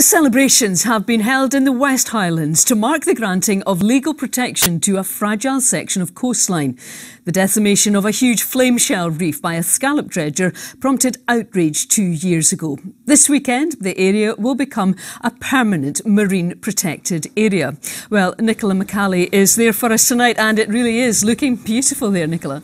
Celebrations have been held in the West Highlands to mark the granting of legal protection to a fragile section of coastline. The decimation of a huge flame shell reef by a scallop dredger prompted outrage 2 years ago. This weekend, the area will become a permanent marine protected area. Well, Nicola McCally is there for us tonight, and it really is looking beautiful there, Nicola.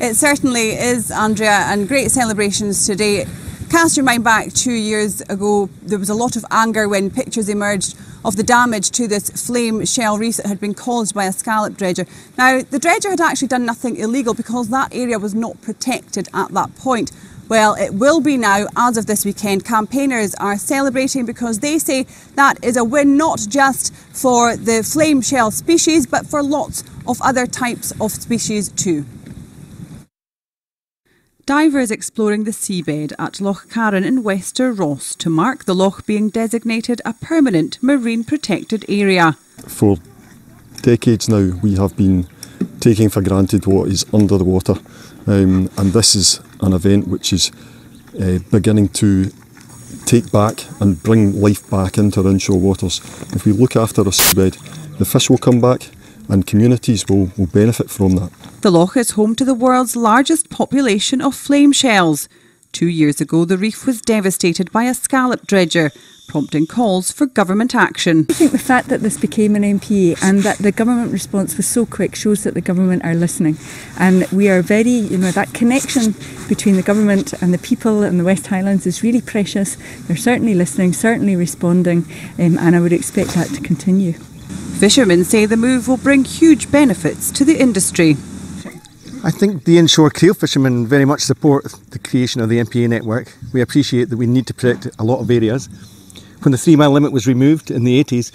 It certainly is, Andrea, and great celebrations today. Cast your mind back 2 years ago, there was a lot of anger when pictures emerged of the damage to this flame shell reef that had been caused by a scallop dredger. Now, the dredger had actually done nothing illegal because that area was not protected at that point. Well, it will be now as of this weekend. Campaigners are celebrating because they say that is a win not just for the flame shell species but for lots of other types of species too. Divers exploring the seabed at Lochcarron in Wester Ross to mark the loch being designated a permanent marine protected area. For decades now we have been taking for granted what is under the water, and this is an event which is beginning to take back and bring life back into our inshore waters. If we look after our seabed, the fish will come back and communities will benefit from that. The loch is home to the world's largest population of flame shells. 2 years ago, the reef was devastated by a scallop dredger, prompting calls for government action. I think the fact that this became an MPA and that the government response was so quick shows that the government are listening. And we are very, that connection between the government and the people in the West Highlands is really precious. They're certainly listening, certainly responding, and I would expect that to continue. Fishermen say the move will bring huge benefits to the industry. I think the inshore creel fishermen very much support the creation of the MPA network. We appreciate that we need to protect a lot of areas. When the 3 mile limit was removed in the 80s,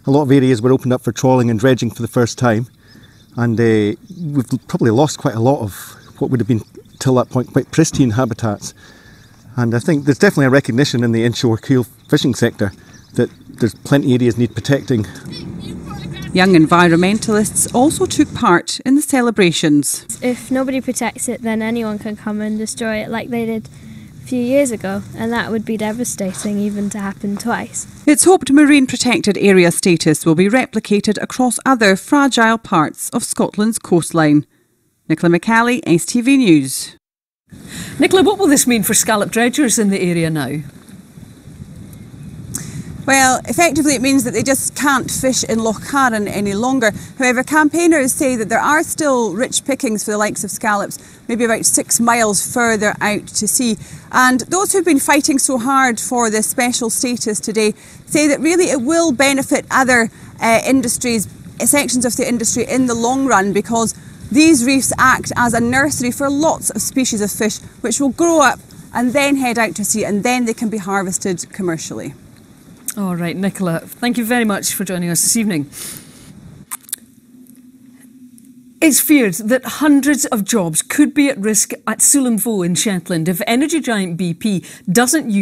a lot of areas were opened up for trawling and dredging for the first time. And we've probably lost quite a lot of what would have been, till that point, quite pristine habitats. And I think there's definitely a recognition in the inshore creel fishing sector that there's plenty of areas need protecting. Young environmentalists also took part in the celebrations. If nobody protects it, then anyone can come and destroy it like they did a few years ago, and that would be devastating even to happen twice. It's hoped marine protected area status will be replicated across other fragile parts of Scotland's coastline. Nicola McCally, STV News. Nicola, what will this mean for scallop dredgers in the area now? Well, effectively it means that they just can't fish in Lochcarron any longer. However, campaigners say that there are still rich pickings for the likes of scallops, maybe about 6 miles further out to sea. And those who've been fighting so hard for this special status today say that really it will benefit other industries, sections of the industry in the long run, because these reefs act as a nursery for lots of species of fish which will grow up and then head out to sea, and then they can be harvested commercially. All right, Nicola, thank you very much for joining us this evening. It's feared that hundreds of jobs could be at risk at Sullom Voe in Shetland if energy giant BP doesn't use